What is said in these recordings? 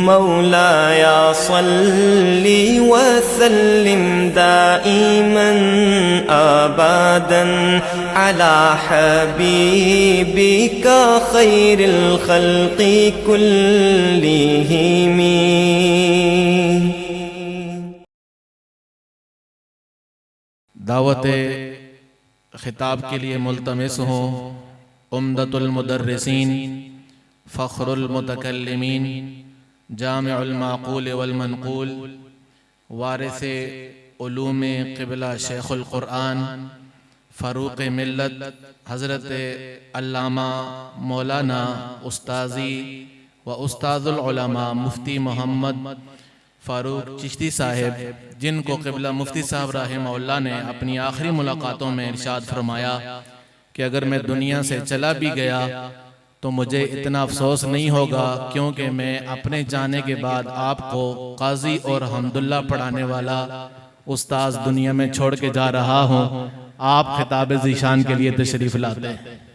मौलाया सल्ली वसल्लिम दाइमन अबदन अला हबीबिका खैरिल खल्क़ि कुल्लिहिम। दावत खिताब के लिए मुल्तमिस हूँ उम्दतुल मुदर्रिसीन फ़ख्रुल मुतकल्लिमीन जामिउल माक़ूल वल मनक़ूल वारिसे उलूमे क़िबला शेख़ुल क़ुरआन फ़ारूक़ मिल्लत हज़रत अल्लामा मौलाना उस्ताज़ी व उस्ताज़ुल उलमा मुफ्ती मोहम्मद फ़ारूक चिश्ती साहिब, जिनको क़िबला मुफ्ती साहब रहमहुल्लाह ने अपनी आखिरी मुलाकातों में इरशाद फरमाया कि अगर मैं दुनिया से चला भी गया तो मुझे इतना अफसोस नहीं होगा, क्योंकि मैं अपने जाने के बाद आपको काजी और हम्दुल्ला पढ़ाने वाला उस्ताद दुनिया में छोड़ के जा रहा हूँ। आप खिताब ज़ीशान के लिए तशरीफ़ लाते हैं।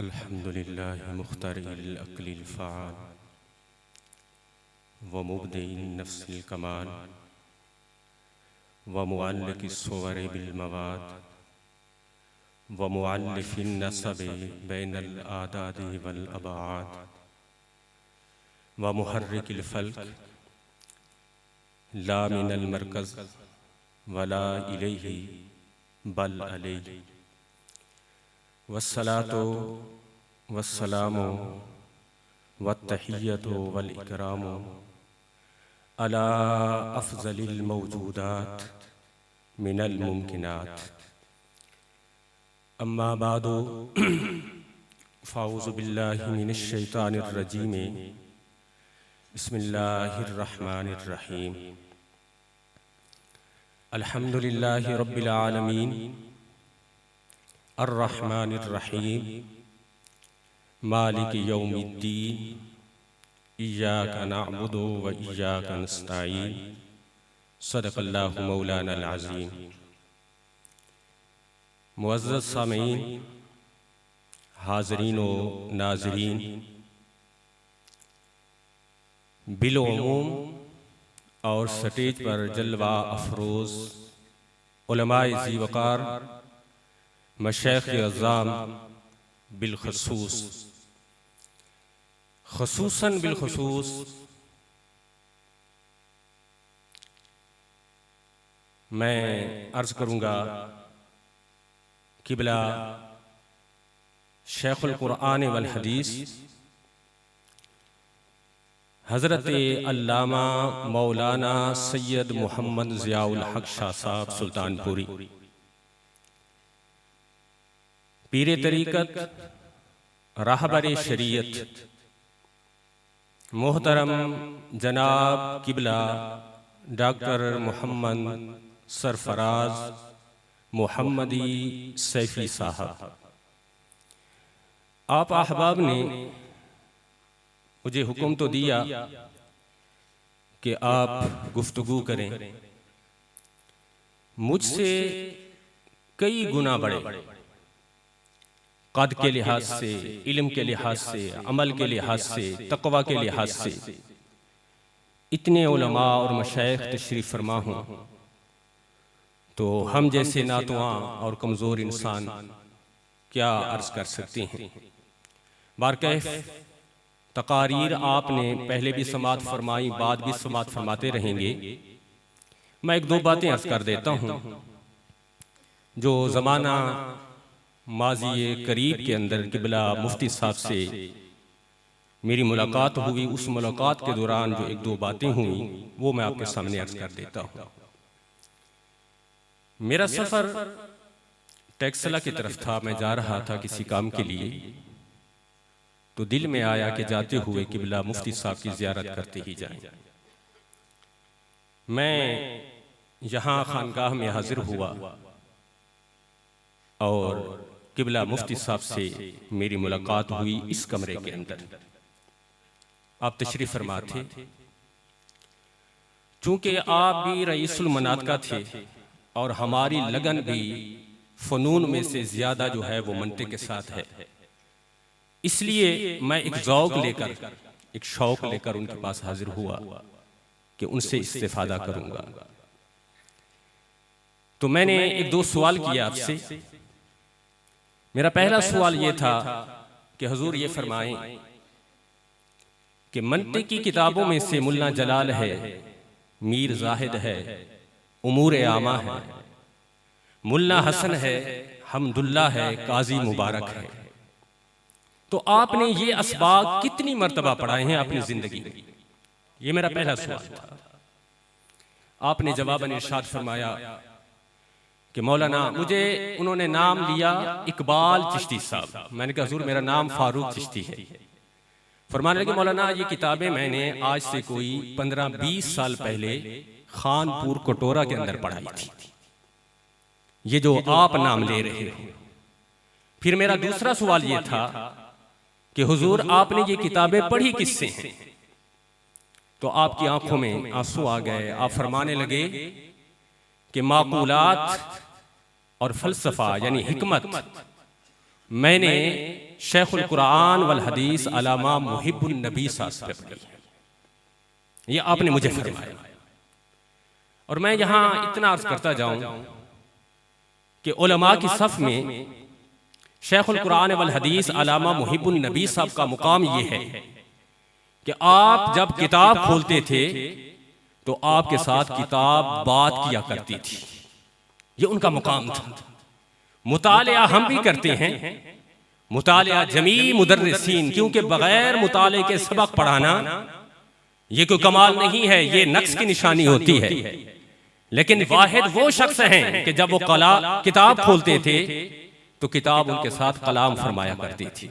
अल्हम्दुलिल्लाह मुख्तारिल अक़लिल फ़आल व मुब्दिइन नफ्सिल कमाल व मुअल्लिक़िस सुवर बिल मवाद व मुअल्लिफ़िन नसब बैनल आदाद वल अबाद व मुहर्रिकिल फ़ल्क़ ला मिनल मरकज़ वला इलैहि बल अलैहि वस्सलातु वस्सलामु वत्तहिय्यतु वल इकरामु अला अफ़ज़लिल मौजूदात मिनल मुमकिनात। अम्मा बादु फ़अऊज़ु बिल्लाहि मिनश शैतानिर रजीम। बिस्मिल्लाहिर रहमानिर रहीम। अल्हम्दुलिल्लाहि रब्बिल आलमीन अर्रहमानिर रहीम मालिकि यौमिद्दीन इय्याका नअबुदु व इय्याका नस्तईन सदक़ल्लाहु मौलानाल अज़ीम। मुअज़्ज़ज़ सामीईन, हाज़रीन व नाज़रीन, बिलउमूम और स्टेज पर जलवा अफरोज़ उलमाए ज़ी वक़ार मशाइख़ अज़्ज़ाम बिलख़ुसूस ख़ुसूसन बिलख़ुसूस मैं अर्ज़ करूँगा क़िबला शेख़ुल क़ुरआन वल हदीस हज़रत अल्लामा मौलाना सैयद मोहम्मद ज़ियाउल हक़ शाह साहब सुल्तानपुरी, पीरे तरीक़त, रहबरे शरीयत, मोहतरम जनाब क़िबला डॉक्टर मोहम्मद सरफराज मोहम्मदी सैफ़ी साहब, आप अहबाब ने मुझे हुक्म तो दिया कि आप गुफ्तगू करें। मुझसे कई गुना बड़े कद के लिहाज से, इल्म के लिहाज से, अमल के लिहाज से, तक़वा के लिहाज से इतने उलमा और मशाइख़ तशरीफ़ फरमा हों तो हम जैसे नातवां और कमज़ोर इंसान क्या अर्ज़ कर सकते हैं। बारकैफ़ तकारीर आपने पहले भी समात फरमाई, बाद भी समात फरमाते रहेंगे। मैं एक दो बातें अर्ज़ कर देता हूँ। जो ज़माना माज़ी करीब के अंदर क़िबला मुफ्ती साहब से मेरी मुलाकात हुई, उस मुलाकात के दौरान जो एक दो बातें हुई वो मैं आपके सामने अर्ज़ कर देता हूँ। मेरा सफ़र टेक्सला की तरफ था। मैं जा रहा था किसी काम के लिए, तो दिल में आया कि जाते हुए क़िबला मुफ्ती साहब की ज़ियारत करते ही जाएं। मैं यहाँ खानगाह में हाजिर हुआ और किबला मुफ्ती साहब से मेरी मुलाकात हुई इस कमरे के अंदर। आप तशरीफ फरमा थे। चूंकि आप भी रईसुल मनातका थे और हमारी लगन भी फनून में से ज्यादा जो है वो मंतिक के साथ है, इसलिए मैं एक ज़ौक़ लेकर, एक शौक लेकर उनके पास हाजिर हुआ कि उनसे इस्तिफादा करूंगा। तो मैंने एक दो सवाल किया आपसे। मेरा पहला सवाल ये था कि हुजूर ये फरमाएं कि मंतिक की किताबों में से मुल्ला जलाल है, मीर जाहिद है, उमूर आमा है, मुल्ला हसन है, हमदुल्ला है, काजी मुबारक है। तो आपने ये असबाब कितनी मर्तबा पढ़ाए हैं अपनी जिंदगी में? ये मेरा पहला सवाल था। आपने जवाबन इरशाद फरमाया कि मौलाना, मुझे उन्होंने नाम लिया इकबाल चिश्ती साहब। मैंने कहा हुजूर मेरा नाम फारूक चिश्ती है। फरमाने लगे मौलाना ये किताबें मैंने आज से कोई 15-20 साल पहले खानपुर कटोरा के अंदर पढ़ाई थी, ये जो आप नाम ले रहे हो। फिर मेरा दूसरा सवाल ये था कि हुजूर आपने ये किताबें पढ़ी किससे हैं? तो आपकी आंखों में आंसू आ गए। आप फरमाने लगे कि माकूलात और फलसफा यानी हिकमत मैंने शेखुल कुरान वल हदीस अल्लामा मुहिब्बुन नबी साहब पे पढ़ी है, ये आपने मुझे फरमाया। और मैं यहां इतना अर्ज करता जाऊं कि उलमा की सफ में शेखुल कुरान वल हदीस अल्लामा मुहिब्बुन नबी साहब का मुकाम ये है कि आप जब किताब खोलते थे तो आपके साथ किताब बात किया करती थी, ये उनका मुकाम था। मुतालिया हम भी करते हैं, मुतालिया जमी मुदर्रिसीन, क्योंकि बगैर मुताले के सबक पढ़ाना ये कोई कमाल नहीं है, ये नक्स की निशानी होती है। लेकिन वाहिद वो शख्स हैं कि जब वो किताब खोलते थे तो किताब उनके साथ कलाम फरमाया करती थी।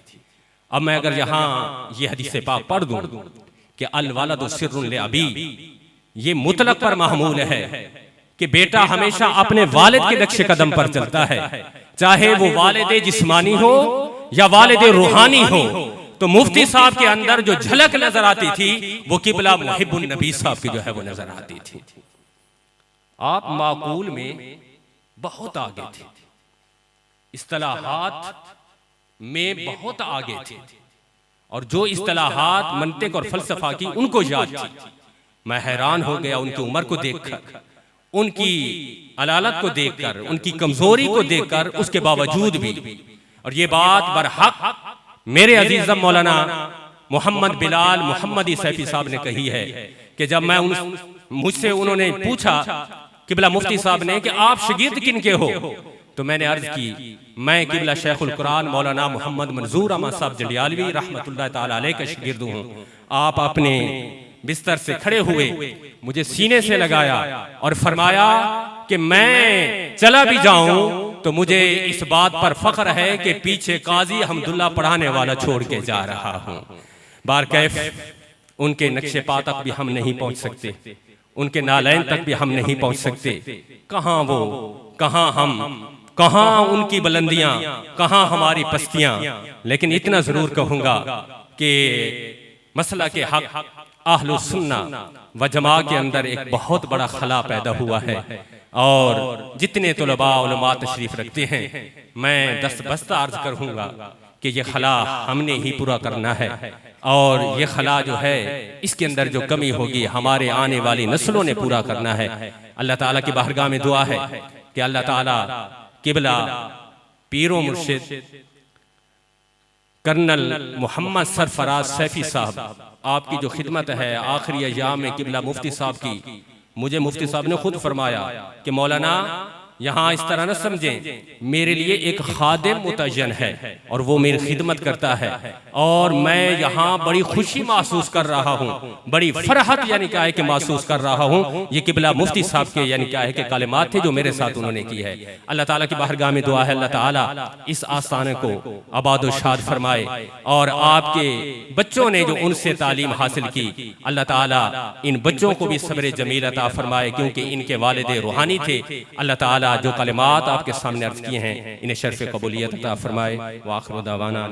अब मैं अगर यहाँ ये हदीस पाक पढ़ दूं कि अल वलदु सिर्रुन ले अबी, ये मुतलक पर महमूल है कि बेटा हमेशा अपने वालिद के नक्शे कदम पर चलता है, चाहे वो वालिद जिस्मानी हो या वालिद रूहानी हो। तो मुफ्ती साहब के अंदर जो झलक नजर आती थी वो किबला मुहिब्बुन नबी साहब की जो है वो नजर आती थी। आप माकूल में बहुत आगे थे, इस्तिलाहात में बहुत आगे थे, और जो इस्तिलाहात मंतिक और फलसफा की उनको याद थी। मैं हैरान हो गया उनकी उम्र को देखकर, उनकी अलालत को देखकर, उनकी कमजोरी को देखकर, उसके बावजूद भी। और ये बात बरहक मेरे अजीजम मौलाना मोहम्मद बिलाल मोहम्मदी सैफी साहब ने कही है कि जब मैं मुझसे उन्होंने पूछा किबला मुफ्ती साहब ने कि आप शागिर्द किनके हो, तो मैंने अर्ज की मैं किबला शेखुल कुरान मौलाना मोहम्मद मंजूर अहमद साहब जंडियालवी रहमतुल्लाह ताला अलैह का शागिर्द हूँ। आप अपने बिस्तर से खड़े हुए, मुझे सीने से लगाया और फरमाया कि मैं चला भी जाऊं तो मुझे इस बात पर फख्र है कि पीछे काजी हमदुल्ला पढ़ाने वाला छोड़ के जा रहा हूं। बारकैफ उनके नक्शे पा तक भी हम नहीं पहुंच सकते, उनके नालैन तक भी हम नहीं पहुंच सकते। कहां वो, कहां हम, कहां उनकी बुलंदियां, कहां हमारी पस्तियां। लेकिन इतना जरूर कहूंगा कि मसला के हक अहलु सुन्ना व जमा के अंदर एक बहुत बड़ा खला पैदा हुआ है, और जितने तुलबा उलमा तशरीफ रखते हैं मैं दस्तबस्ता अर्ज करूंगा कि ये खला हमने ही पूरा करना है। और ये खला जो है इसके अंदर जो कमी होगी हमारे आने वाली नस्लों ने पूरा करना है। अल्लाह ताला की बारगाह में दुआ है कि अल्लाह ताला किबला पीरो मुर्शिद कर्नल मोहम्मद सरफराज सैफी साहब, आपकी जो खिदमत है आखिरी अय्याम में किबला मुफ्ती साहब की, मुझे मुफ्ती साहब ने खुद फरमाया कि मौलाना यहाँ इस तरह न समझें, मेरे लिए एक खादिम मुतय्यन है और वो मेरी खिदमत करता है और मैं यहाँ बड़ी खुशी महसूस कर रहा हूँ, बड़ी फरहत यानी क्या है कि महसूस कर रहा हूँ। ये किबला मुफ्ती साहब के यानी क्या है कि कलिमात थे जो मेरे साथ उन्होंने की है। अल्लाह ताला की बारगाह में दुआ है, अल्लाह ताला इस आस्थाने को आबाद व शाद फरमाए और आपके बच्चों ने जो उनसे तालीम हासिल की, अल्लाह ताला इन बच्चों को भी सब्र जमील अता फरमाए, क्योंकि इनके वालिद रूहानी थे। अल्लाह ताला जो कलिमात आपके सामने अर्ज किए हैं इन्हें शर्फ कबूलियत अता फरमाए। व आखिर दावाना